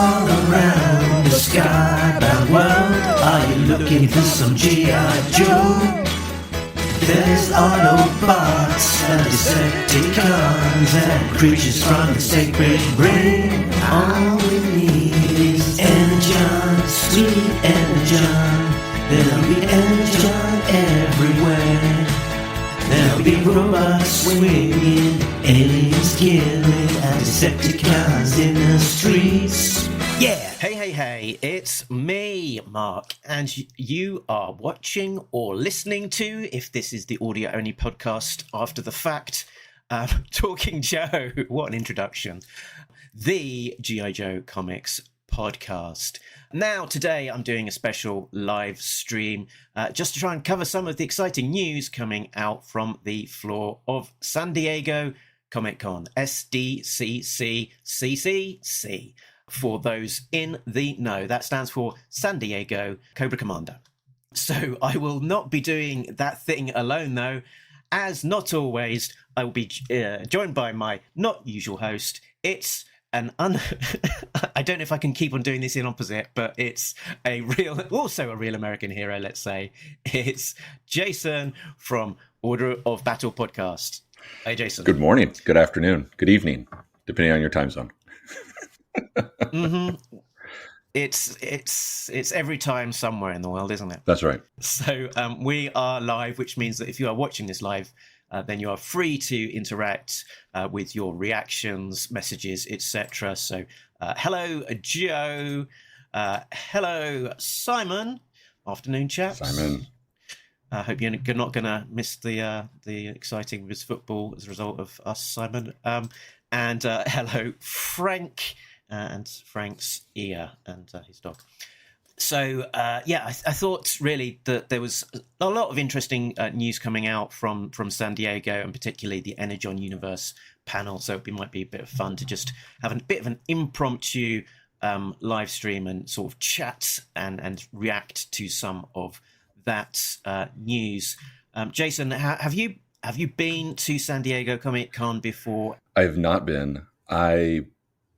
All around the skybound world, are you looking for some G.I. Joe? There's Autobots and Decepticons and creatures from the sacred brain. All we need is Energon, sweet Energon. There'll be Energon everywhere. There'll be robots swinging, aliens killing, and Decepticons in the streets. Yeah! Hey, it's me, Mark, and you are watching or listening to, if this is the audio-only podcast after the fact, Talking Joe, what an introduction, the G.I. Joe Comics podcast. Now, today I'm doing a special live stream just to try and cover some of the exciting news coming out from the floor of San Diego Comic-Con, SDCC, CCC. For those in the know, that stands for San Diego Cobra Commander. So I will not be doing that thing alone, though. As not always, I will be joined by my not usual host. It's I don't know if I can keep on doing this in opposite, but it's also a real American hero, let's say. It's Jason from Order of Battle podcast. Hey, Jason. Good morning, good afternoon, good evening, depending on your time zone. Mm-hmm. It's every time somewhere in the world, isn't it? That's right. So we are live, which means that if you are watching this live, then you are free to interact with your reactions, messages, etc. So hello, Joe. Hello, Simon. Afternoon, chaps. Simon. I hope you're not going to miss the exciting Wiz football as a result of us, Simon. And hello, Frank. And Frank's ear and his dog. So, I thought really that there was a lot of interesting news coming out from San Diego, and particularly the Energon Universe panel. So it might be a bit of fun to just have a bit of an impromptu live stream and sort of chat and react to some of that news. Jason, have you been to San Diego Comic-Con before? I have not been. I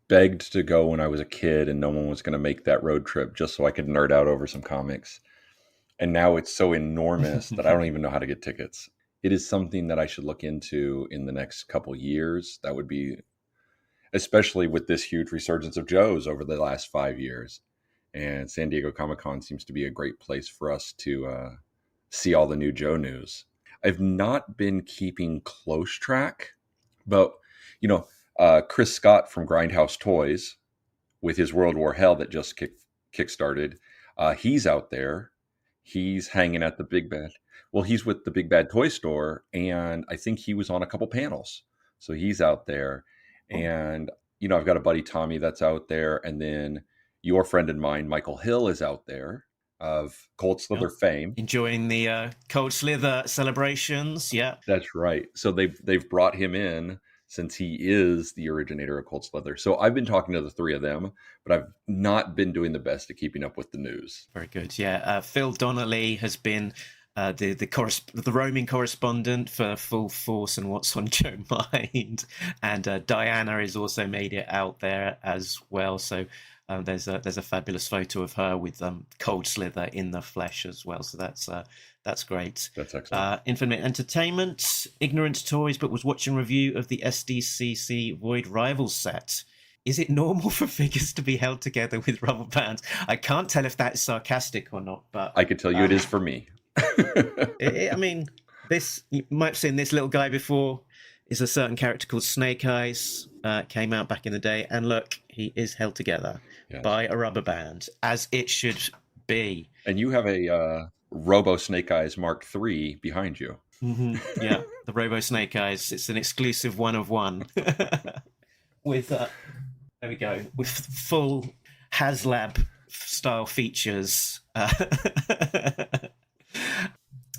begged to go when I was a kid, and no one was going to make that road trip just so I could nerd out over some comics. And now it's so enormous that I don't even know how to get tickets. It is something that I should look into in the next couple years. That would be, especially with this huge resurgence of Joes over the last 5 years. And San Diego Comic-Con seems to be a great place for us to see all the new Joe news. I've not been keeping close track, but, Chris Scott from Grindhouse Toys, with his World War Hell that just kickstarted, he's out there. He's hanging at the Big Bad. Well, he's with the Big Bad Toy Store, and I think he was on a couple panels. So he's out there. And, I've got a buddy, Tommy, that's out there. And then your friend and mine, Michael Hill, is out there of Cold Slither fame. Enjoying the Cold Slither celebrations, yeah. That's right. So they've brought him in, since he is the originator of Cold Slither. So I've been talking to the three of them, but I've not been doing the best at keeping up with the news. Very good. Yeah. Phil Donnelly has been the roaming correspondent for Full Force and What's on Joe Mind. And Diana has also made it out there as well. So there's a fabulous photo of her with Cold Slither in the flesh as well. So that's great. That's excellent. Infinite Entertainment, Ignorant Toys, but was watching review of the SDCC Void Rivals set. Is it normal for figures to be held together with rubber bands? I can't tell if that's sarcastic or not, but I could tell you it is for me. I mean, you might have seen this little guy before. Is a certain character called Snake Eyes, came out back in the day, and look, he is held together by a rubber band, as it should be. And you have a Robo Snake Eyes Mark III behind you. Mm-hmm. Yeah, the Robo Snake Eyes. It's an exclusive one of one with there we go, with full HasLab style features.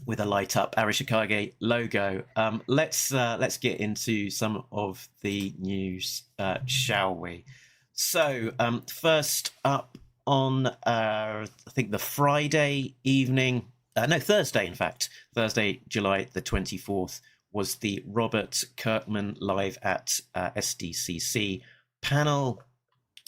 With a light up Arashikage logo. Let's get into some of the news, shall we? So first up on I think the Friday evening, Thursday in fact, Thursday July the 24th was the Robert Kirkman live at SDCC panel.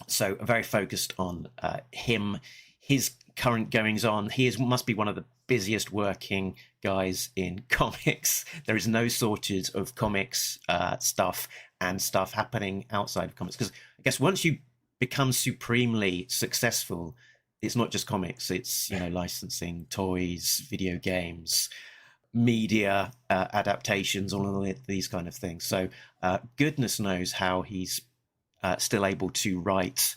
So very focused on him, his current goings on. Must be one of the busiest working guys in comics. There is no shortage of comics stuff and stuff happening outside of comics. Because I guess once you become supremely successful, it's not just comics. It's licensing, toys, video games, media adaptations, all of these kind of things. So goodness knows how he's still able to write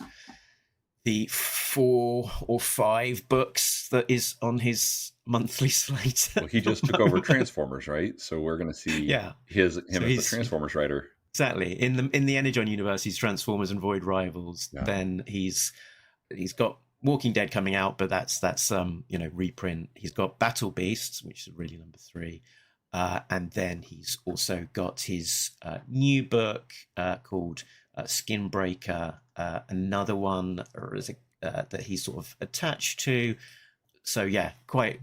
the 4 or 5 books that is on his monthly slate. Well, he just took over Transformers, right? So we're going to see him as the Transformers writer. Exactly. In the Energon universe, he's Transformers and Void Rivals. Yeah. Then he's got Walking Dead coming out, but that's reprint. He's got Battle Beasts, which is really number 3. And then he's also got his new book called Skin Breaker, another one that he's sort of attached to. So yeah, quite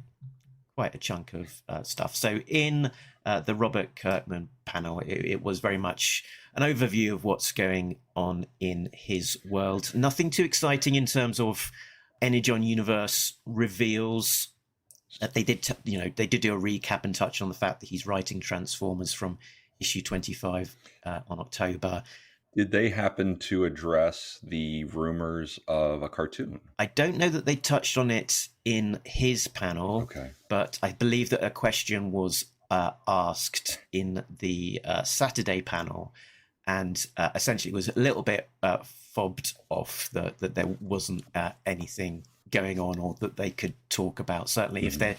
a chunk of stuff. So in the Robert Kirkman panel, it was very much an overview of what's going on in his world. Nothing too exciting in terms of Energon Universe reveals. They did do a recap and touch on the fact that he's writing Transformers from issue 25 on October. Did they happen to address the rumors of a cartoon? I don't know that they touched on it in his panel, but I believe that a question was asked in the Saturday panel, and essentially it was a little bit fobbed off that there wasn't anything going on or that they could talk about. Certainly if they're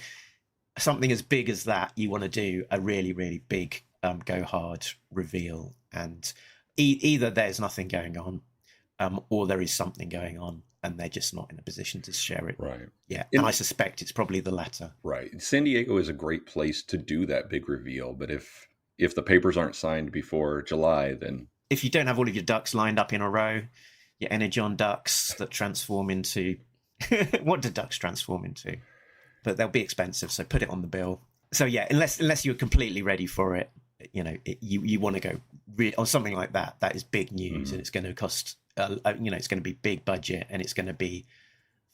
something as big as that, you want to do a really, really big go hard reveal, and either there's nothing going on or there is something going on and they're just not in a position to share it. Right. Yeah. And I suspect it's probably the latter. Right. San Diego is a great place to do that big reveal, but if the papers aren't signed before July, then if you don't have all of your ducks lined up in a row, your Energon ducks that transform into what do ducks transform into? But they'll be expensive, so put it on the bill. So yeah, unless you're completely ready for it, you want to go on something like that. That is big news, and it's going to cost. It's going to be big budget, and it's going to be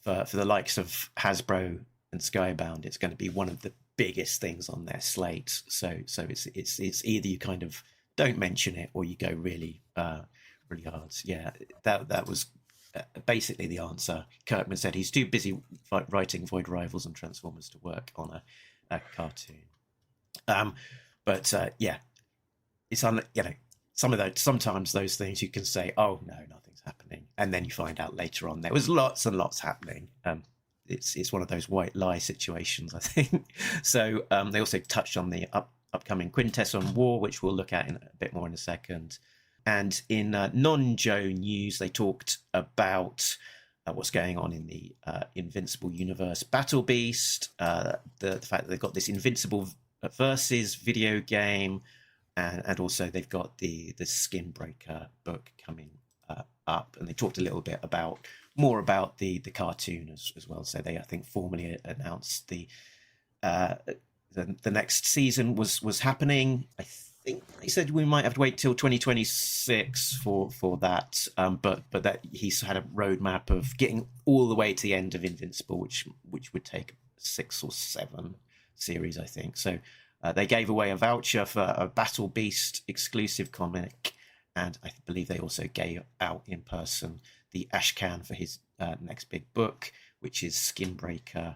for the likes of Hasbro and Skybound. It's going to be one of the biggest things on their slate. So it's either you kind of don't mention it or you go really really hard. Yeah, that was basically the answer. Kirkman said he's too busy writing Void Rivals and Transformers to work on a cartoon. But it's sometimes those things you can say, oh no, nothing's happening, and then you find out later on there was lots and lots happening. It's one of those white lie situations, I think. So they also touched on the upcoming Quintesson War, which we'll look at in a bit more in a second. And in non-Joe news, they talked about what's going on in the Invincible Universe Battle Beast, the fact that they've got this Invincible Versus video game, and also they've got the Skin Breaker book coming up, and they talked a little bit more about the cartoon as well. So they, I think, formally announced the next season was happening. I think they said we might have to wait till 2026 for that, but that he's had a roadmap of getting all the way to the end of Invincible, which would take 6 or 7 series, I think. So they gave away a voucher for a Battle Beast exclusive comic, and I believe they also gave out in person the Ashcan for his next big book, which is Skin Breaker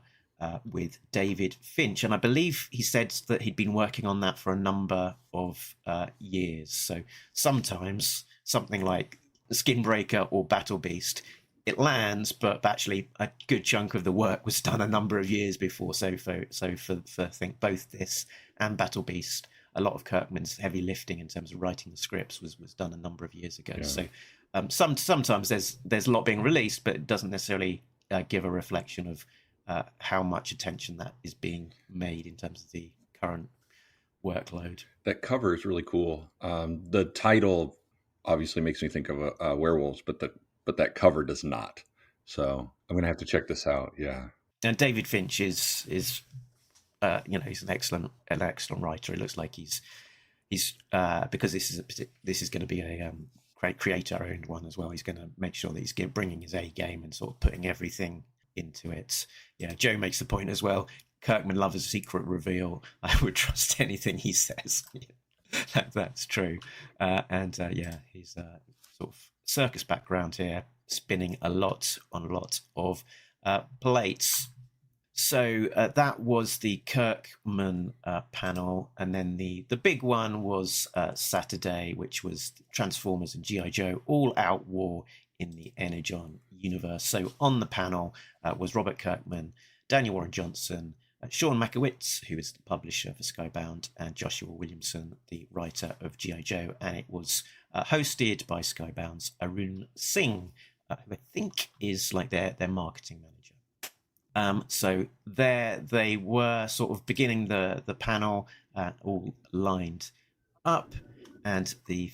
with David Finch. And I believe he said that he'd been working on that for a number of years. So sometimes something like Skin Breaker or Battle Beast, it lands, but actually a good chunk of the work was done a number of years before. So for I think both this and Battle Beast, a lot of Kirkman's heavy lifting in terms of writing the scripts was done a number of years ago. Yeah. So sometimes there's a lot being released, but it doesn't necessarily give a reflection of how much attention that is being made in terms of the current workload. That cover is really cool. The title obviously makes me think of werewolves, but that cover does not. So I'm going to have to check this out. Yeah. And David Finch is he's an excellent writer. It looks like he's because this is going to be a create our own one as well. He's going to make sure that he's bringing his A game and sort of putting everything into it. Yeah, Joe makes the point as well. Kirkman loves a secret reveal. I would trust anything he says. That's true. He's sort of circus background here, spinning a lot of plates. So that was the Kirkman panel, and then the big one was Saturday, which was Transformers and G.I. Joe All-Out War in the Energon Universe. So on the panel was Robert Kirkman, Daniel Warren Johnson, Sean Mackiewicz, who is the publisher for Skybound, and Joshua Williamson, the writer of G.I. Joe, and it was hosted by Skybound's Arune Singh, who I think is like their marketing manager. So there they were, sort of beginning the panel, all lined up, and the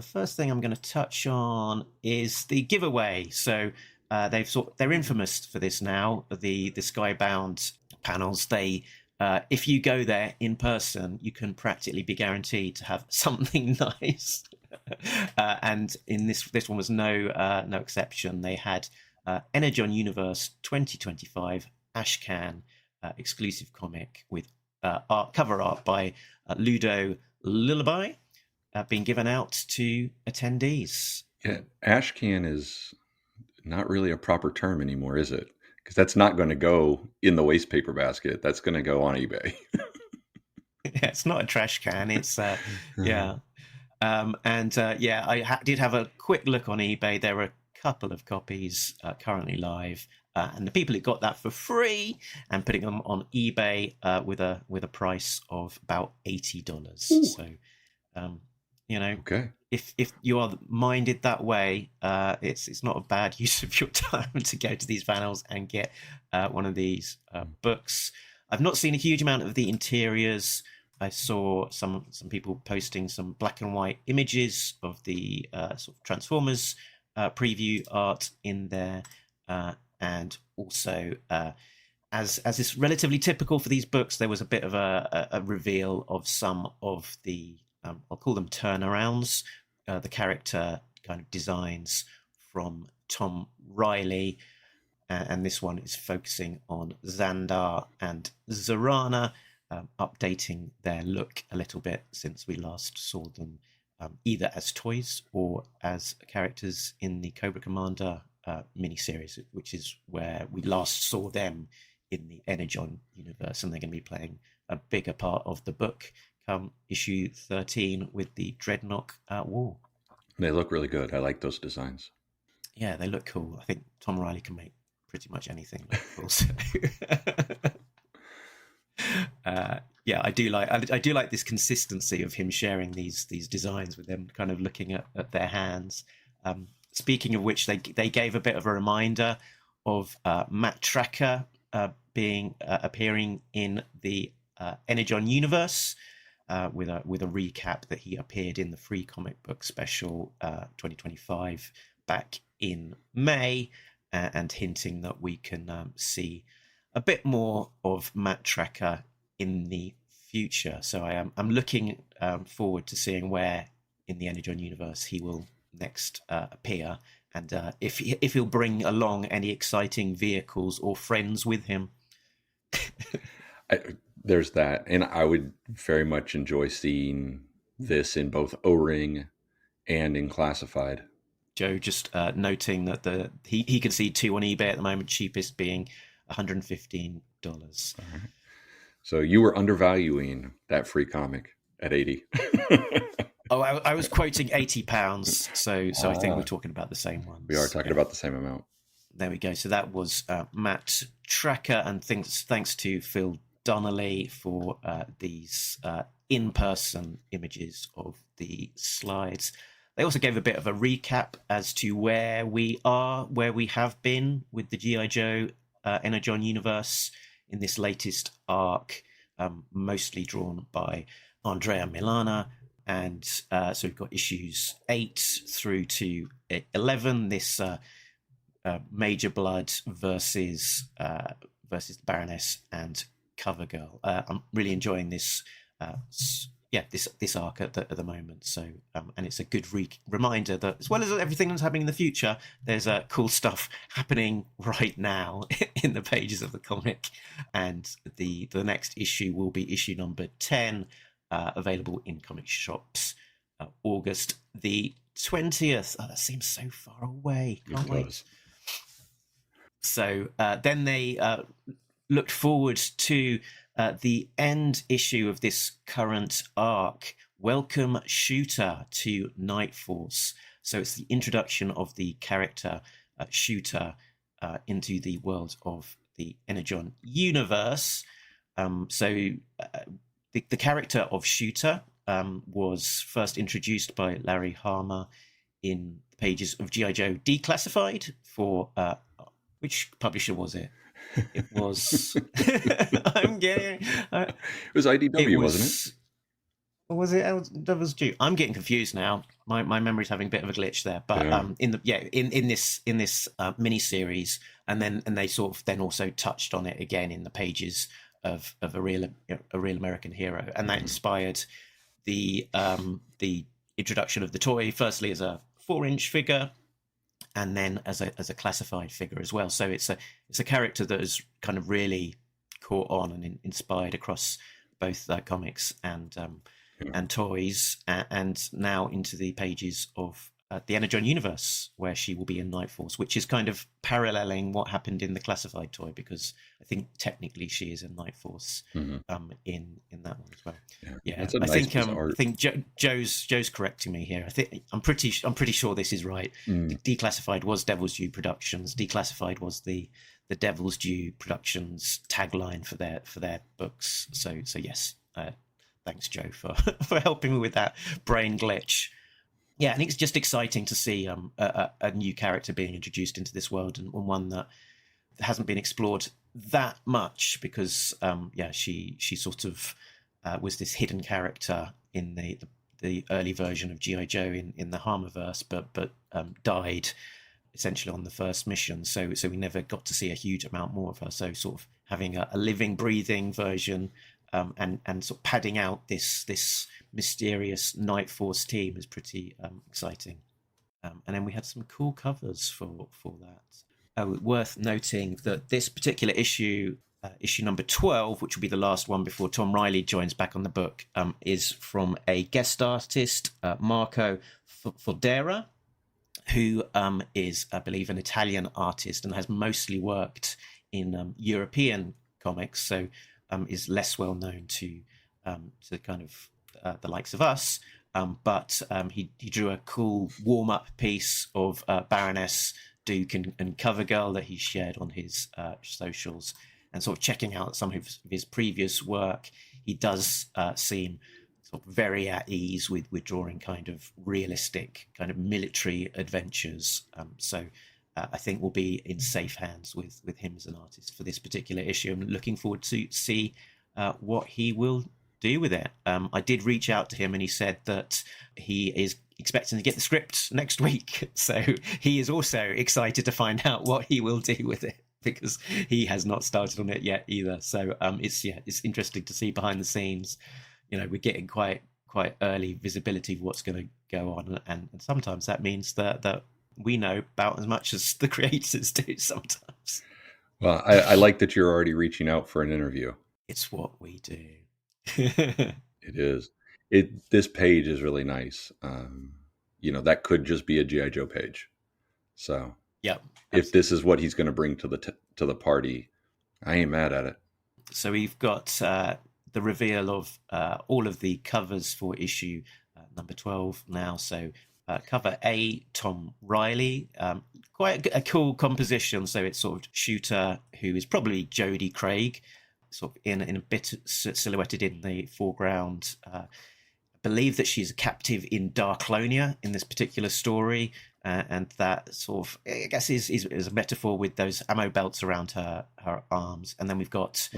first thing I'm going to touch on is the giveaway. So they're infamous for this now. The Skybound panels, they if you go there in person, you can practically be guaranteed to have something nice. And in this one was no exception. They had Energon Universe 2025 Ashcan exclusive comic with cover art by Ludo Lullaby being given out to attendees. Yeah, Ashcan is not really a proper term anymore, is it? Because that's not going to go in the waste paper basket. That's going to go on eBay. Yeah, it's not a trash can. It's yeah. I did have a quick look on eBay. There are a couple of copies currently live, and the people who got that for free and putting them on eBay with a price of about $80. So, okay. If you are minded that way, it's not a bad use of your time to go to these panels and get one of these books. I've not seen a huge amount of the interiors. I saw some people posting some black and white images of the sort of Transformers preview art in there, and also as is relatively typical for these books, there was a bit of a reveal of some of the I'll call them turnarounds, the character kind of designs from Tom Riley, and this one is focusing on Xandar and Zarana, updating their look a little bit since we last saw them either as toys or as characters in the Cobra Commander miniseries, which is where we last saw them in the Energon universe, and they're going to be playing a bigger part of the book come issue 13 with the Dreadnok War. They look really good. I like those designs. Yeah, they look cool. I think Tom Riley can make pretty much anything look cool. So. I do like this consistency of him sharing these designs with them, kind of looking at their hands. Speaking of which, they gave a bit of a reminder of Matt Tracker appearing in the Energon Universe with a recap that he appeared in the free comic book special 2025 back in May, and hinting that we can see a bit more of Matt Tracker in the future. So I'm looking forward to seeing where in the Energon universe he will next appear, and if he'll bring along any exciting vehicles or friends with him. There's that, and I would very much enjoy seeing this in both O-Ring and in Classified. Joe just noting that he can see 2 on eBay at the moment, cheapest being $115. Right. So you were undervaluing that free comic at 80. Oh, I was quoting £80, so I think we're talking about the same ones. We are talking about the same amount. There we go. So that was Matt Tracker, and thanks to Phil Donnelly for these in-person images of the slides. They also gave a bit of a recap as to where we have been with the G.I. Joe Energon Universe in this latest arc, mostly drawn by Andrea Milana. And so we've got issues 8 through to 11, this Major Blood versus Baroness and Covergirl. I'm really enjoying this this arc at the moment. So and it's a good reminder that as well as everything that's happening in the future, there's cool stuff happening right now in the pages of the comic. And the next issue will be issue number 10, available in comic shops August the 20th. Oh, that seems so far away. Can't wait. So then they looked forward to the end issue of this current arc, Welcome Shooter to Night Force. So it's the introduction of the character Shooter into the world of the Energon Universe. The character of Shooter was first introduced by Larry Hama in the pages of G.I. Joe Declassified for... which publisher was it? It was. I'm getting. It was IDW, wasn't it? Was it Devil's Due? I'm getting confused now. My memory's having a bit of a glitch there. But in this mini series, and they sort of then also touched on it again in the pages of a real American hero, and that inspired the introduction of the toy. Firstly, as a 4-inch figure, and then as a classified figure as well. So it's a character that has kind of really caught on and inspired across both comics and toys, and now into the pages of the Energon Universe, where she will be in Night Force, which is kind of paralleling what happened in the classified toy, because I think technically she is in Night Force in that one as well. Yeah, I think Joe's correcting me here. I'm pretty sure this is right. Declassified was Devil's Due Productions. Declassified was the Devil's Due Productions tagline for their books. So yes, thanks Joe for helping me with that brain glitch. Yeah, I think it's just exciting to see a new character being introduced into this world, and one that hasn't been explored that much, because she sort of was this hidden character in the early version of G.I. Joe in the Harmerverse, but died essentially on the first mission. So we never got to see a huge amount more of her. So sort of having a living, breathing version, and sort of padding out this mysterious Night Force team is pretty exciting. And then we had some cool covers for that. Worth noting that this particular issue, issue number 12, which will be the last one before Tom Riley joins back on the book, is from a guest artist, Marco Fodera, who is, I believe, an Italian artist and has mostly worked in European comics, so is less well known to kind of the likes of us, but he drew a cool warm-up piece of Baroness, Duke and Covergirl that he shared on his socials, and sort of checking out some of his previous work, he does seem sort of very at ease with drawing kind of realistic kind of military adventures. So I think we'll be in safe hands with him as an artist for this particular issue. I'm looking forward to see what he will do with it. I did reach out to him, and he said that he is expecting to get the script next week. So he is also excited to find out what he will do with it, because he has not started on it yet either. So it's interesting to see behind the scenes. You know, we're getting quite early visibility of what's going to go on, and sometimes that means that we know about as much as the creators do sometimes. Well, I like that you're already reaching out for an interview. It's what we do. It is. This page is really nice. That could just be a G.I. Joe page. So yeah, if this is what he's going to bring to the party, I ain't mad at it. So we've got the reveal of all of the covers for issue number 12 now. So cover A, Tom Riley, quite a cool composition. So it's sort of Shooter, who is probably Jodie Craig, sort of in a bit silhouetted in the foreground. I believe that she's a captive in Darklonia in this particular story, and that sort of, I guess, is a metaphor with those ammo belts around her arms. And then we've got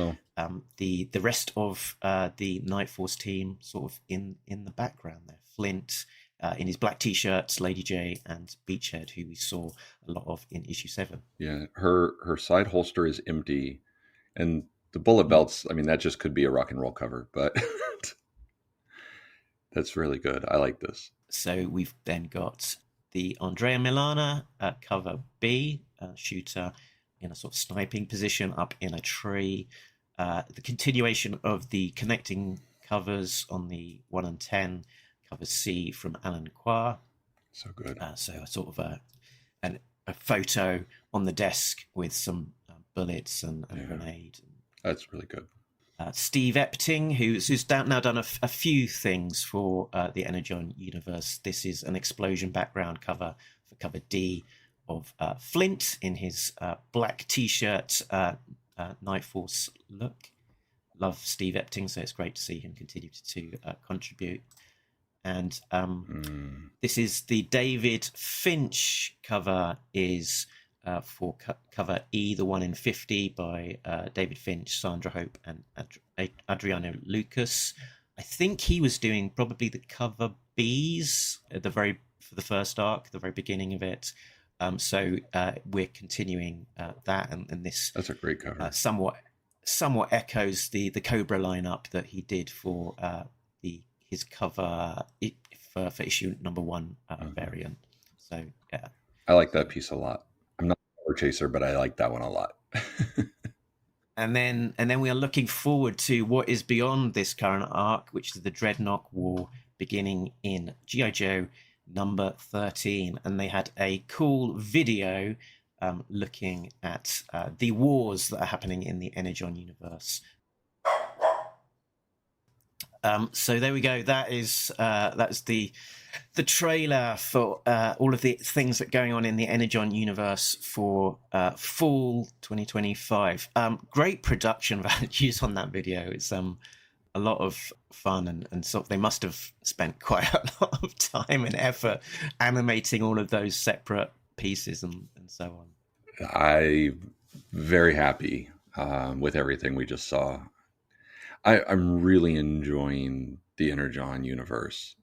the rest of the Night Force team sort of in the background there. Flint in his black t-shirts, Lady J, and Beachhead, who we saw a lot of in issue 7. Yeah, her side holster is empty, and the bullet belts, I mean, that just could be a rock and roll cover, but That's really good. I like this. So we've then got the Andrea Milana cover B, shooter in a sort of sniping position up in a tree. The continuation of the connecting covers on the 1 and 10, cover C from Alan Qua. So good. So a sort of a photo on the desk with some bullets and a grenade. That's really good. Steve Epting, who's now done a few things for the Energon Universe. This is an explosion background cover for cover D of Flint in his black T-shirt Night Force look. Love Steve Epting, so it's great to see him continue to contribute. And this is the David Finch cover is for cover E, the 1 in 50 by David Finch, Sandra Hope, and Adriano Lucas. I think he was doing probably the cover Bs for the first arc, the very beginning of it. So we're continuing that, and this. That's a great cover. Somewhat echoes the Cobra lineup that he did for his cover for issue number 1 variant. So yeah, I like that piece a lot. I'm not a cover chaser, but I like that one a lot. and then we are looking forward to what is beyond this current arc, which is the Dreadnok War, beginning in G.I. Joe number 13, and they had a cool video looking at the wars that are happening in the Energon universe. So there we go. That's the trailer for all of the things that are going on in the Energon universe for fall 2025. Great production values on that video. It's a lot of fun, and sort of they must have spent quite a lot of time and effort animating all of those separate pieces and so on. I'm very happy with everything we just saw. I'm really enjoying the Energon universe,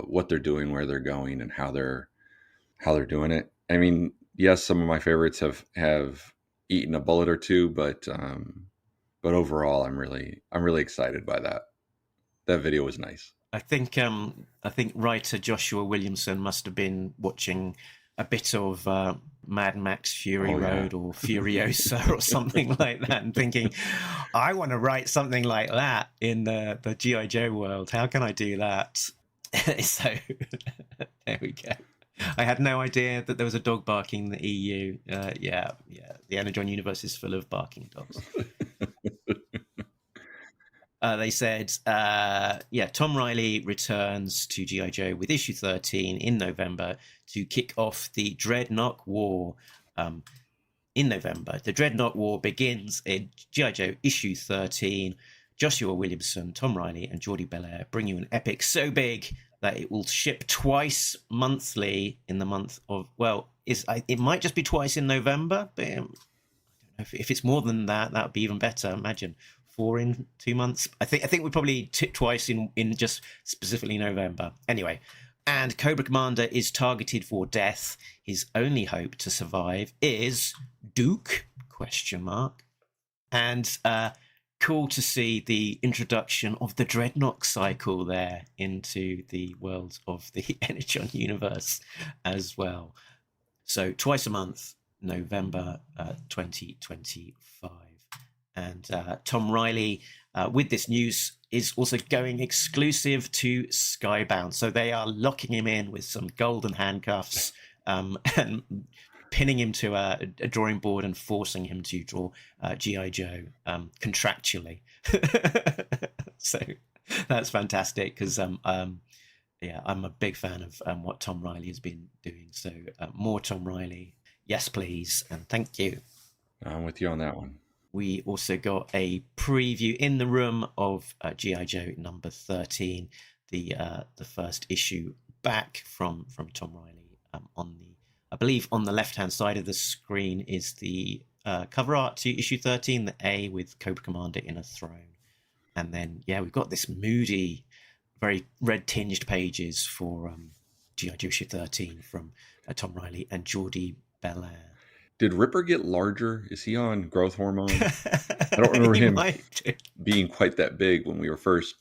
what they're doing, where they're going, and how they're doing it. I mean, yes, some of my favorites have eaten a bullet or two, but overall, I'm really excited by that. That video was nice. I think writer Joshua Williamson must have been watching a bit of Mad Max Fury Road or Furiosa or something like that, and thinking, I want to write something like that in the G.I. Joe world. How can I do that? So there we go. I had no idea that there was a dog barking in the EU. Yeah. The Energon universe is full of barking dogs. They said, Tom Riley returns to G.I. Joe with issue 13 in November to kick off the Dreadnok War in November. The Dreadnok War begins in G.I. Joe issue 13. Joshua Williamson, Tom Riley, and Jordi Belair bring you an epic so big that it will ship twice monthly in the month of, it might just be twice in November, but I don't know if it's more than that, that would be even better. Imagine 4 in 2 months. I think we probably twice in just specifically November. Anyway, and Cobra Commander is targeted for death. His only hope to survive is Duke ? And cool to see the introduction of the Dreadnok cycle there into the world of the Energon universe as well. So twice a month, November 2025. And Tom Riley, with this news, is also going exclusive to Skybound. So they are locking him in with some golden handcuffs and pinning him to a drawing board and forcing him to draw G.I. Joe contractually. So that's fantastic because, I'm a big fan of what Tom Riley has been doing. So more Tom Riley. Yes, please. And thank you. I'm with you on that one. We also got a preview in the room of G.I. Joe number 13, the first issue back from Tom Riley. I believe on the left-hand side of the screen is the cover art to issue 13, the A with Cobra Commander in a throne. And then, we've got this moody, very red-tinged pages for G.I. Joe issue 13 from Tom Riley and Jordi Belair. Did Ripper get larger? Is he on growth hormone? I don't remember him being quite that big when we were first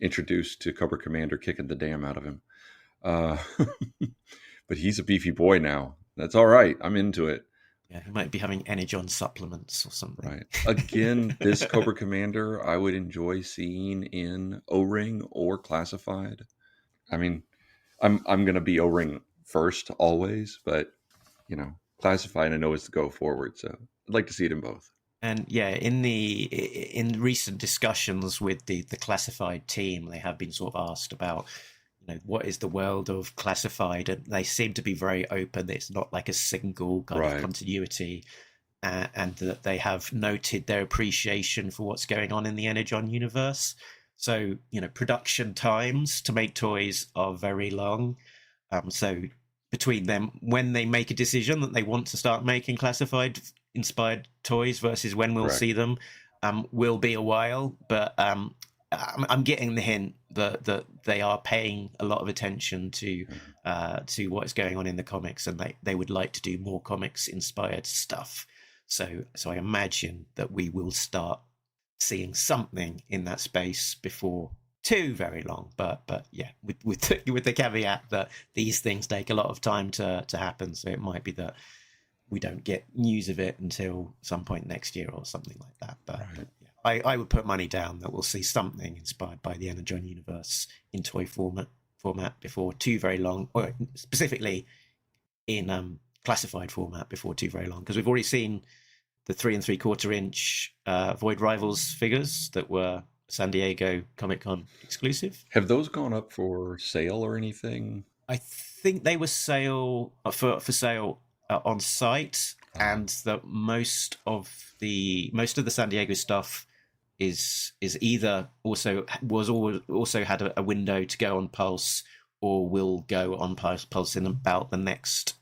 introduced to Cobra Commander kicking the damn out of him. But he's a beefy boy now. That's all right. I'm into it. Yeah, he might be having Energon supplements or something. Right. Again, this Cobra Commander I would enjoy seeing in O-Ring or Classified. I mean, I'm going to be O-Ring first always, but, Classified I know is the go forward, so I'd like to see it in both. And yeah, in recent discussions with the Classified team, they have been sort of asked about, what is the world of Classified, and they seem to be very open. It's not like a single kind of continuity, and that they have noted their appreciation for what's going on in the Energon universe. So, production times to make toys are very long. So between them, when they make a decision that they want to start making Classified inspired toys versus when we'll see them, will be a while. But I'm getting the hint that they are paying a lot of attention to what's going on in the comics, and they would like to do more comics inspired stuff. So I imagine that we will start seeing something in that space before too very long. But yeah, with the caveat that these things take a lot of time to happen. So it might be that we don't get news of it until some point next year or something like that. But I would put money down that we'll see something inspired by the Energon universe in toy format before too very long, or specifically in Classified format before too very long, because we've already seen the 3 3/4 inch Void Rivals figures that were San Diego Comic-Con exclusive. Have those gone up for sale or anything? I think they were for sale on site, and that most of the San Diego stuff is either also had a window to go on Pulse, or will go on Pulse in about the next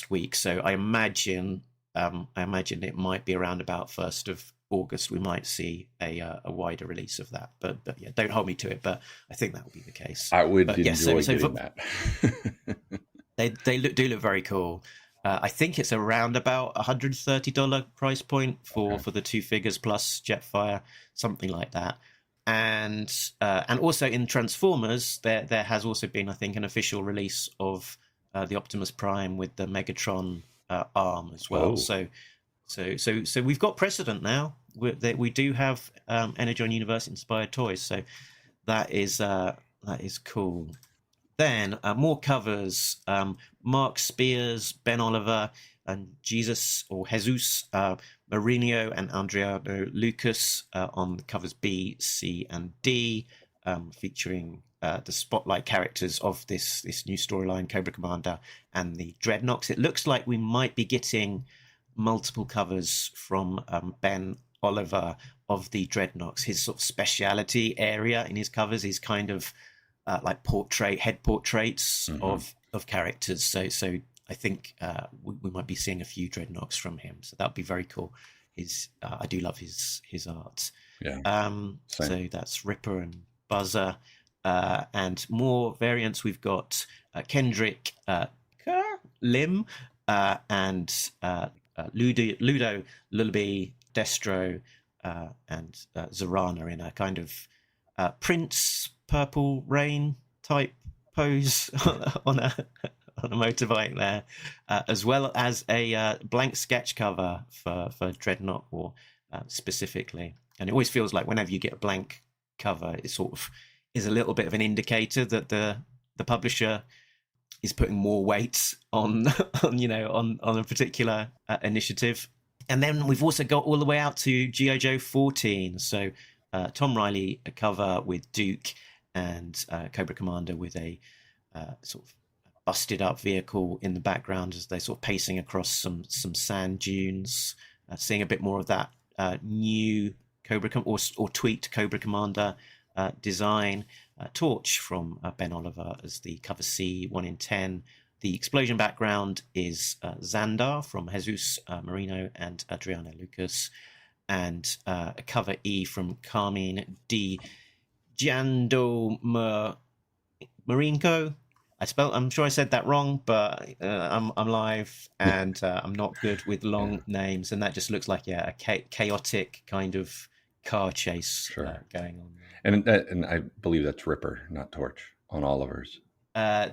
week. So I imagine it might be around about 1st of August we might see a wider release of that. But yeah, don't hold me to it. But I think that will be the case. I would enjoy getting that. They do look very cool. I think it's around about $130 price point for the 2 figures plus Jetfire, something like that. And also in Transformers, there has also been, I think, an official release of the Optimus Prime with the Megatron arm as well. So we've got precedent now. We do have Energon Universe inspired toys. So that is cool. Then more covers. Mark Spears, Ben Oliver, and Jesus Mourinho and Adriano Lucas on covers B, C, and D, featuring the spotlight characters of this new storyline, Cobra Commander and the Dreadnoks. It looks like we might be getting multiple covers from Ben Oliver of the Dreadnoks. His sort of speciality area in his covers is kind of like head portraits of characters. So I think we might be seeing a few Dreadnoks from him. So that would be very cool. I do love his art. Yeah. So that's Ripper and Buzzer, and more variants. We've got Kendrick, Lim, and Ludo, Lullaby, Destro, and Zorana in a kind of Prince Purple Rain type pose on a motorbike there, as well as a blank sketch cover for Dreadnok War specifically. And it always feels like whenever you get a blank cover, it sort of is a little bit of an indicator that the publisher is putting more weight on a particular initiative. And then we've also got all the way out to G.I. Joe 14. So Tom Riley, a cover with Duke, and Cobra Commander with a sort of busted up vehicle in the background as they're sort of pacing across some sand dunes, seeing a bit more of that new Cobra or tweaked Cobra Commander design. Torch from Ben Oliver as the cover C, 1 in 10. The explosion background is Xandar from Jesus Marino and Adriano Lucas, and a cover E from Carmine Di Giando Marinko. I'm sure I said that wrong, but I'm live and I'm not good with long names, and that just looks like a chaotic kind of car chase Sure. going on. And I believe that's Ripper, not Torch, on Oliver's.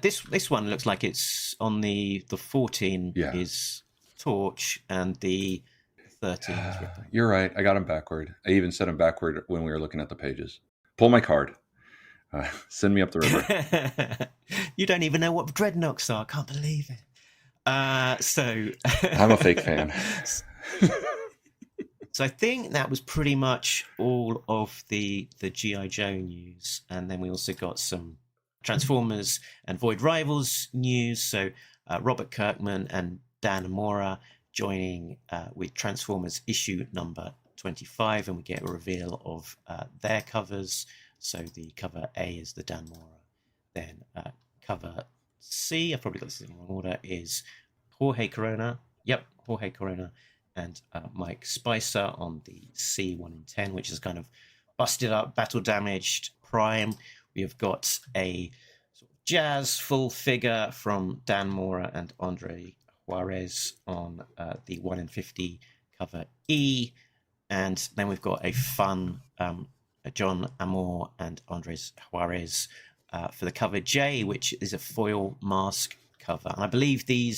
This one looks like it's on the 14 Yeah. is Torch and the 13 is Ripper. You're right. I got him backward. I even set him backward when we were looking at the pages. Pull my card. Send me up the river. You don't even know what Dreadnoks are. I can't believe it. So I'm a fake fan. So I think that was pretty much all of the G.I. Joe news. And then we also got some Transformers and Void Rivals news. So Robert Kirkman and Dan Mora joining with Transformers issue number 25. And we get a reveal of their covers. So the cover A is the Dan Mora. Then cover C, I've probably got this in the wrong order, is Jorge Corona. Yep, Jorge Corona. And Mike Spicer on the C1 in 10, which is kind of busted up, battle damaged Prime. We have got a sort of jazz full figure from Dan Mora and Andre Juarez on the 1 in 50 cover E. And then we've got a fun John Amor and Andres Juarez for the cover J, which is a foil mask cover. And I believe the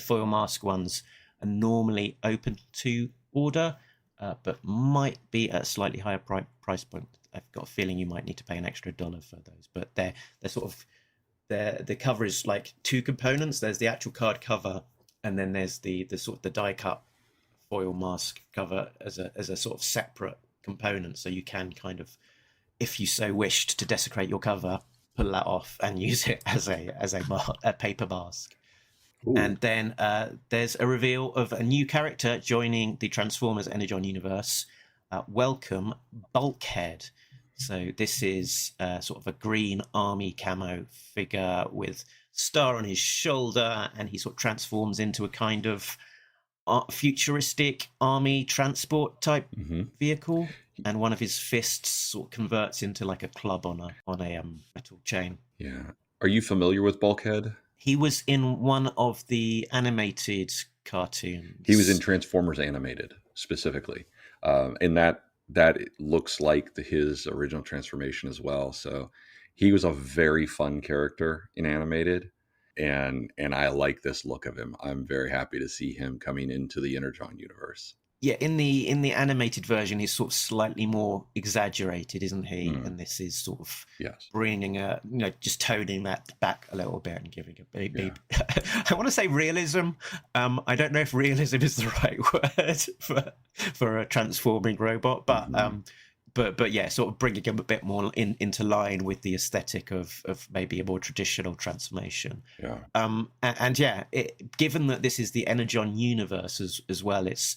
foil mask ones are normally open to order, but might be at a slightly higher price point. I've got a feeling you might need to pay an extra $1 for those. But they're sort of the cover is like two components. There's the actual card cover, and then there's the sort of the die cut foil mask cover as a sort of separate component. So you can kind of, if you so wished to desecrate your cover, pull that off and use it as a paper mask. Ooh. And then there's a reveal of a new character joining the Transformers Energon Universe. Welcome, Bulkhead. So this is sort of a green army camo figure with star on his shoulder, and he sort of transforms into a kind of futuristic army transport type vehicle. And one of his fists sort of converts into like a club on a metal chain. Yeah. Are you familiar with Bulkhead? He was in one of the animated cartoons. He was in Transformers Animated, specifically. And that looks like his original transformation as well. So he was a very fun character in Animated. And I like this look of him. I'm very happy to see him coming into the Energon universe. Yeah, in the animated version, he's sort of slightly more exaggerated, isn't he? And this is sort of bringing just toning that back a little bit and giving a big. I want to say realism. I don't know if realism is the right word for a transforming robot, but yeah, sort of bringing him a bit more into line with the aesthetic of maybe a more traditional transformation. Yeah. And yeah, given that this is the Energon universe as well, it's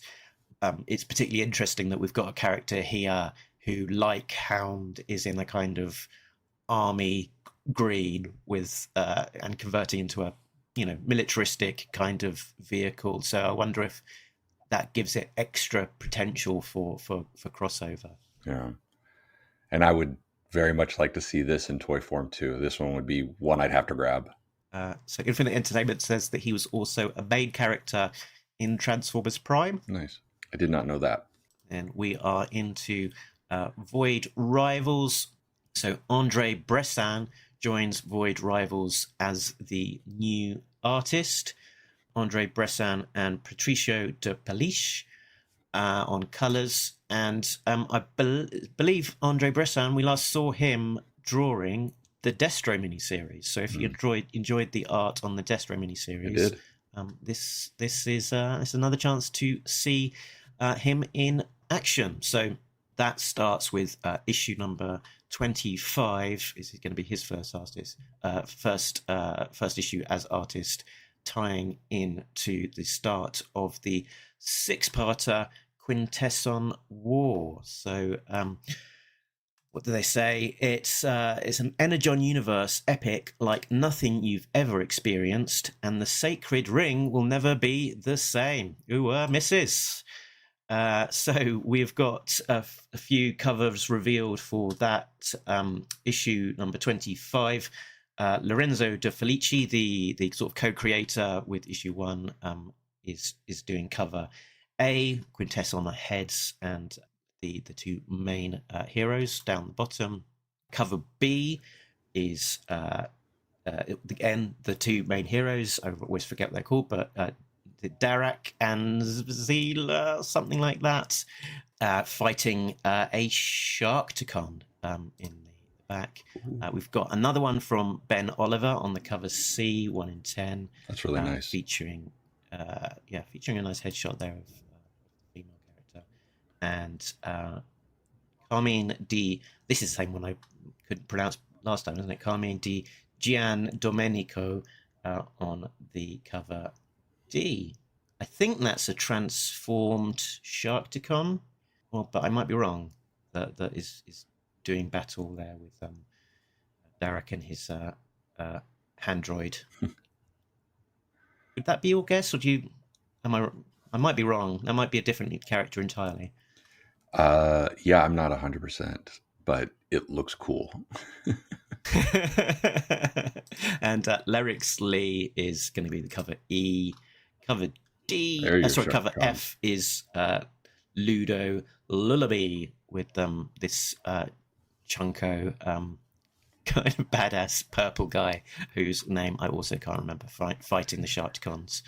particularly interesting that we've got a character here who, like Hound, is in a kind of army green with and converting into a militaristic kind of vehicle. So I wonder if that gives it extra potential for crossover. Yeah, and I would very much like to see this in toy form too. This one would be one I'd have to grab. So Infinite Entertainment says that he was also a main character in Transformers Prime. Nice. I did not know that. And we are into Void Rivals. So Andre Bressan joins Void Rivals as the new artist. Andre Bressan and Patricio de Palish on colours. And I believe Andre Bressan, we last saw him drawing the Destro miniseries. So if you enjoyed the art on the Destro miniseries, this is another chance to see him in action. So that starts with issue number 25. Is it going to be his first first issue as artist, tying in to the start of the 6-parter Quintesson War. So what do they say? It's an Energon Universe epic like nothing you've ever experienced, and the sacred ring will never be the same. Ooh, misses. So we've got a few covers revealed for that issue number 25. Lorenzo De Felici, the sort of co-creator with issue 1, is doing cover A. Quintesson heads and the two main heroes down the bottom. Cover B is again the two main heroes. I always forget what they're called, but Darak and Zila, something like that, fighting a Sharkticon in the back. We've got another one from Ben Oliver on the cover C, 1 in 10. That's really nice. Featuring a nice headshot there of a female character. And Carmine D. This is the same one I couldn't pronounce last time, isn't it? Carmine D. Gian Domenico on the cover D. I think that's a transformed Sharkticon, but I might be wrong. That is doing battle there with Darak and his Handroid. Would that be your guess, or do you? I might be wrong. That might be a different character entirely. Yeah, I'm not 100%, but it looks cool. And Lyrix Lee is going to be the cover E. Cover D. Cover Sean. F is Ludo Lullaby with this Chunko kind of badass purple guy whose name I also can't remember, fighting the Sharkticons.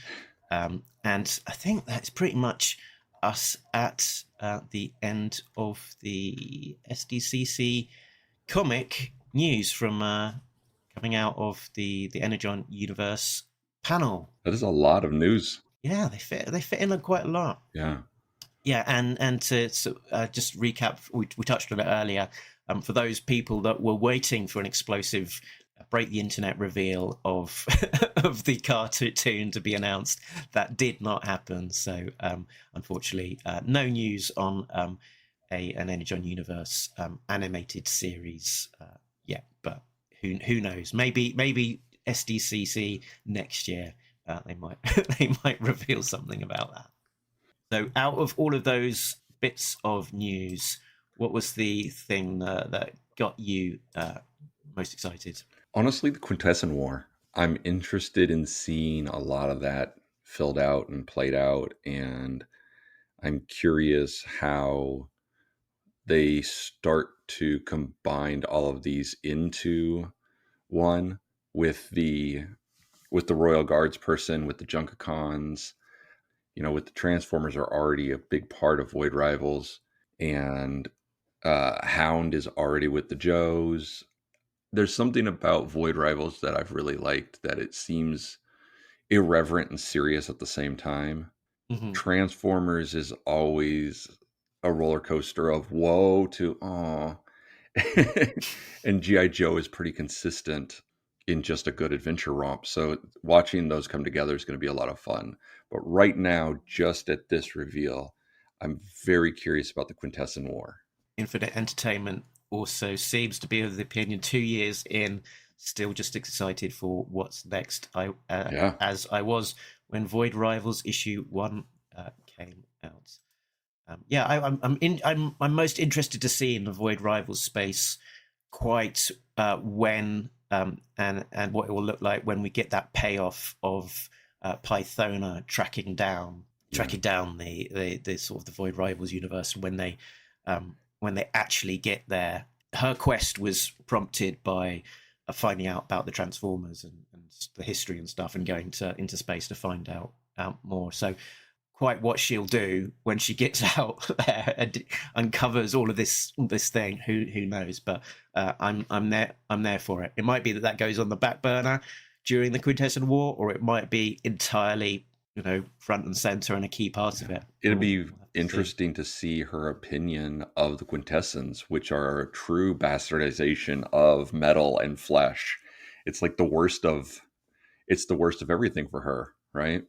And I think that's pretty much us at the end of the SDCC comic news from coming out of the Energon Universe panel. That is a lot of news. Yeah, they fit in quite a lot. Yeah, and to just recap, we touched on it earlier. For those people that were waiting for an explosive break the internet reveal of of the cartoon to be announced, that did not happen. So unfortunately, no news on an Energon Universe animated series yet. But who knows? Maybe SDCC next year they might reveal something about that. So out of all of those bits of news, what was the thing that got you most excited? honestly, the Quintesson War. I'm interested in seeing a lot of that filled out and played out, and I'm curious how they start to combine all of these into one with the Royal Guards person, with the Junkacons, with the Transformers are already a big part of Void Rivals, and Hound is already with the Joes. There's something about Void Rivals that I've really liked, that it seems irreverent and serious at the same time. Mm-hmm. Transformers is always a roller coaster of whoa to aw. And G.I. Joe is pretty consistent in just a good adventure romp. So watching those come together is going to be a lot of fun. But right now, just at this reveal, I'm very curious about the Quintesson War. Infinite Entertainment also seems to be of the opinion 2 years in, still just excited for what's next. As I was when Void Rivals issue 1 came out. I'm most interested to see in the Void Rivals space quite when and what it will look like when we get that payoff of Pythona tracking down the sort of the Void Rivals universe, when they actually get there. Her quest was prompted by finding out about the Transformers and the history and stuff, and going into space to find out more. So quite what she'll do when she gets out there and uncovers all of this thing, who knows? But I'm there for it. It might be that goes on the back burner during the Quintesson War, or it might be entirely front and center and a key part of it. It'll be interesting to see her opinion of the Quintessons, which are a true bastardization of metal and flesh. It's like the worst of everything for her, right?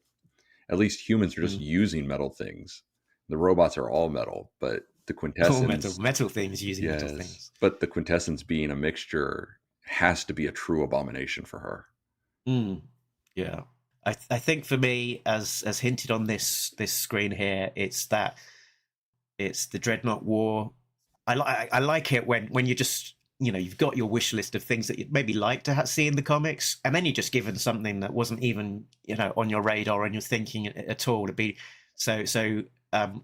At least humans are just using metal things. The robots are all metal, but the Quintessons... metal things using metal things. But the Quintessons being a mixture has to be a true abomination for her. Yeah. I think for me, as hinted on this screen here, it's the Dreadnok War. I like it when you just... you've got your wish list of things that you'd maybe like to see in the comics, and then you're just given something that wasn't even, on your radar and you're thinking at all to be. So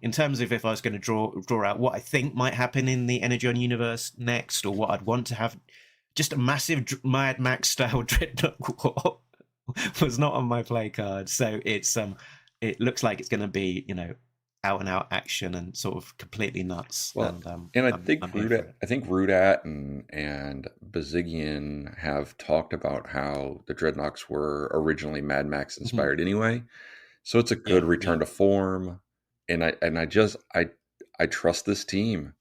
in terms of if I was going to draw out what I think might happen in the Energon universe next, or what I'd want to have, just a massive Mad Max style Dreadnok War was not on my play card. So it looks like it's going to be, out and out action and sort of completely nuts. Well, and I think Rudat and Bazigian have talked about how the Dreadnoks were originally Mad Max inspired anyway. So it's a good return to form. And I trust this team.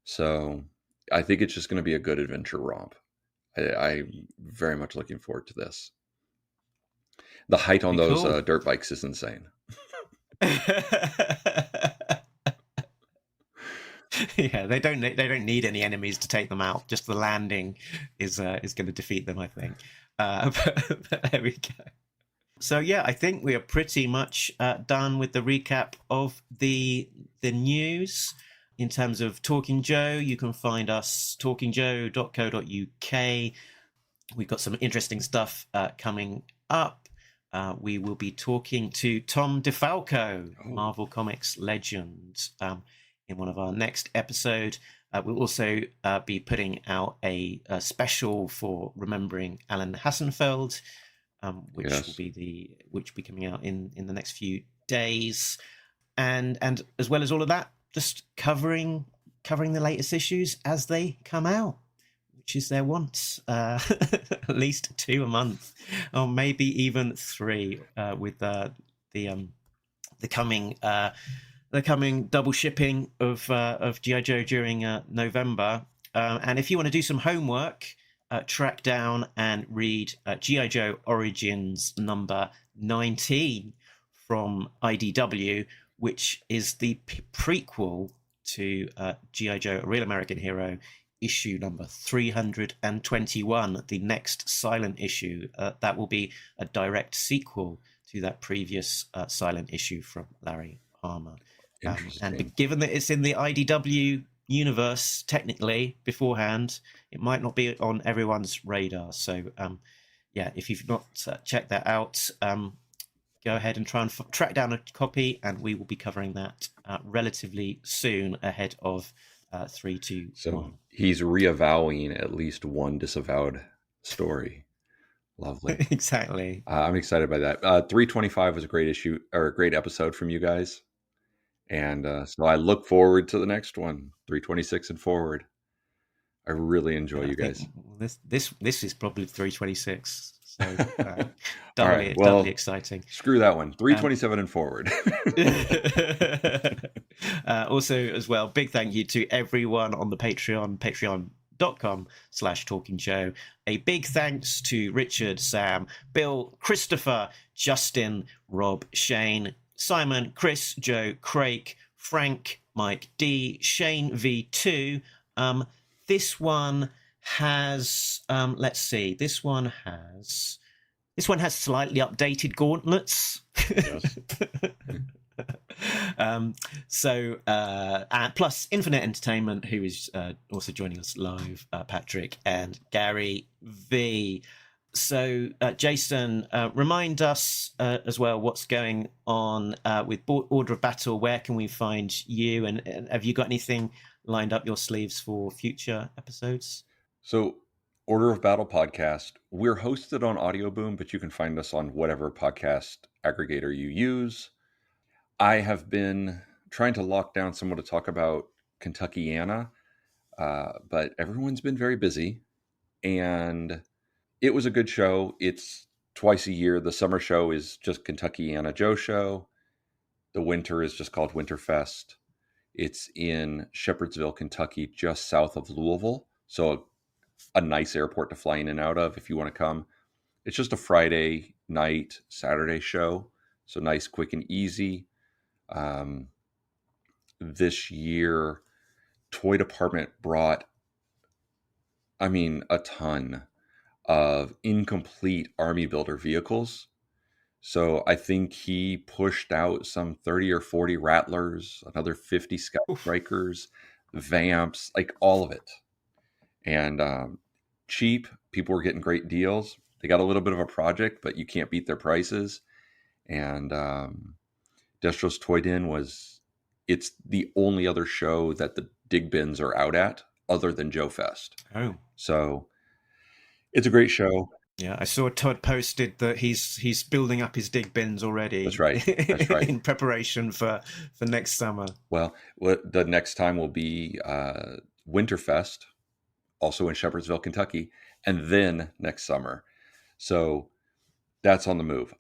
So I think it's just going to be a good adventure romp. I'm very much looking forward to this. The height on those dirt bikes is insane. Yeah, they don't need any enemies to take them out. Just the landing is going to defeat them, I think. But there we go. So yeah, I think we are pretty much done with the recap of the news. In terms of Talking Joe, you can find us talkingjoe.co.uk. We've got some interesting stuff coming up. We will be talking to Tom DeFalco, Marvel Comics legend, in one of our next episode. We'll also be putting out a special for remembering Alan Hassenfeld, which will be coming out in the next few days, and as well as all of that, just covering the latest issues as they come out, which is their want. At least 2 a month, or maybe even 3, with the coming double shipping of G.I. Joe during November. And if you want to do some homework, track down and read G.I. Joe Origins number 19 from IDW, which is the prequel to G.I. Joe, A Real American Hero, issue number 321, the next silent issue. That will be a direct sequel to that previous silent issue from Larry Hama. And given that it's in the IDW universe, technically, beforehand, it might not be on everyone's radar. So, if you've not checked that out, go ahead and try and track down a copy, and we will be covering that relatively soon ahead of 321. So he's reavowing at least one disavowed story. Lovely. Exactly. I'm excited by that. 325 was a great issue, or a great episode from you guys. And so I look forward to the next one, 326 and forward. I really enjoy you guys. This is probably 326. So doubly exciting. Screw that one. 327 and forward. Also, as well, big thank you to everyone on the patreon.com/talkingjoe. A big thanks to Richard, Sam, Bill, Christopher, Justin, Rob, Shane, Simon, Chris, Joe, Craig, Frank, Mike D, Shane V2. This one has this one has slightly updated gauntlets. Yes. Plus Infinite Entertainment, who is also joining us live, Patrick and Gary V. So, Jason, remind us as well what's going on with Order of Battle. Where can we find you? And have you got anything lined up your sleeves for future episodes? So, Order of Battle podcast, we're hosted on Audio Boom, but you can find us on whatever podcast aggregator you use. I have been trying to lock down someone to talk about Kentuckiana, but everyone's been very busy, and it was a good show. It's twice a year. The summer show is just Kentuckiana Joe Show. The winter is just called Winterfest. It's in Shepherdsville, Kentucky, just south of Louisville. So a nice airport to fly in and out of if you want to come. It's just a Friday night, Saturday show. So nice, quick, and easy. This year, Toy Department brought, a ton of incomplete Army Builder vehicles. So I think he pushed out some 30 or 40 Rattlers, another 50 Sky Strikers, Vamps, like all of it. And cheap, people were getting great deals. They got a little bit of a project, but you can't beat their prices. And Destro's Toy Den was it's the only other show that the dig bins are out at other than Joe Fest. Oh, So it's a great show. yeah. I saw Todd posted that he's building up his dig bins already. That's right. That's right. In preparation for next summer. Well, the next time will be Winterfest, also in Shepherdsville, Kentucky, and then next summer. So that's on the move.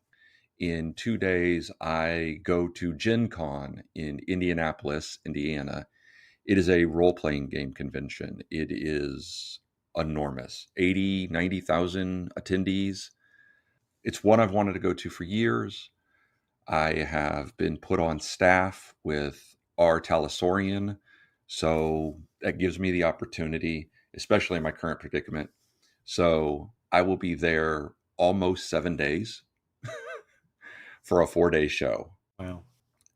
In 2 days, I go to Gen Con in Indianapolis, Indiana. It is a role-playing game convention. It is enormous, 80, 90,000 attendees. It's one I've wanted to go to for years. I have been put on staff with our Talisorian, so that gives me the opportunity, especially in my current predicament. So I will be there almost 7 days for a 4-day show. Wow.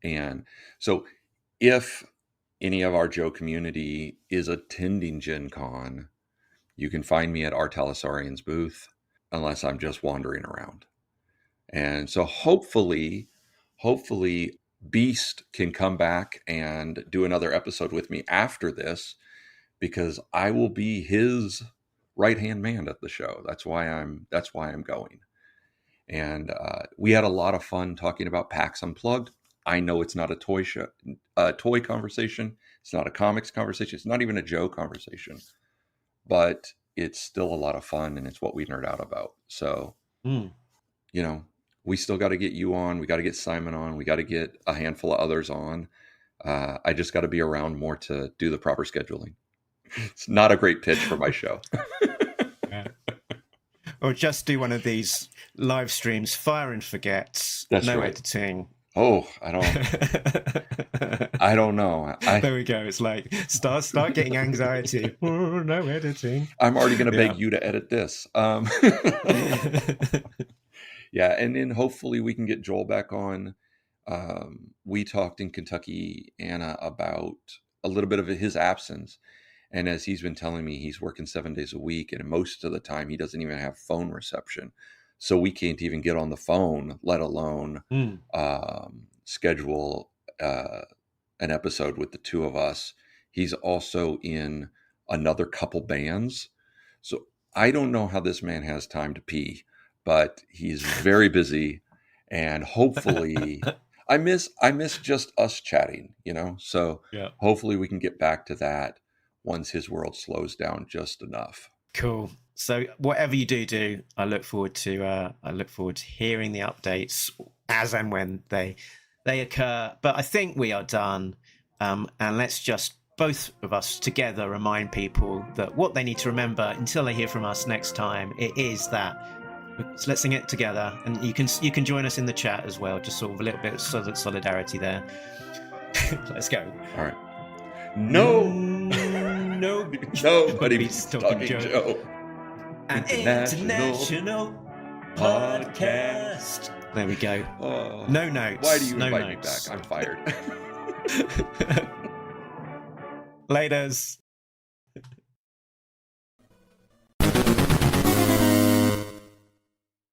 And so if any of our Joe community is attending Gen Con, you can find me at our Talisorian's booth, unless I'm just wandering around. And so hopefully Beast can come back and do another episode with me after this, because I will be his right-hand man at the show. That's why I'm going. And we had a lot of fun talking about PAX Unplugged. I know it's not a toy conversation. It's not a comics conversation. It's not even a Joe conversation, but it's still a lot of fun, and it's what we nerd out about. So, we still got to get you on. We got to get Simon on. We got to get a handful of others on. I just got to be around more to do the proper scheduling. It's not a great pitch for my show. Or just do one of these live streams, fire and forget. That's no right. Editing. Oh, I don't know. There we go. It's like start getting anxiety. Oh, no editing. I'm already going to beg you to edit this. Yeah, and then hopefully we can get Joel back on. We talked in Kentucky, Anna, about a little bit of his absence. And as he's been telling me, he's working 7 days a week, and most of the time he doesn't even have phone reception. So we can't even get on the phone, let alone schedule an episode with the two of us. He's also in another couple bands. So I don't know how this man has time to pee, but he's very busy. And hopefully I miss just us chatting, So hopefully we can get back to that once his world slows down just enough. Cool. So whatever you do, I look forward to hearing the updates as and when they occur. But I think we are done. And let's just both of us together remind people that what they need to remember until they hear from us next time, it is that. So let's sing it together, and you can join us in the chat as well. Just sort of a little bit of solidarity there. Let's go. All right. Nobody's talking Joe. An international podcast. There we go. No notes. Why do you no invite notes. me back? I'm fired. Laters.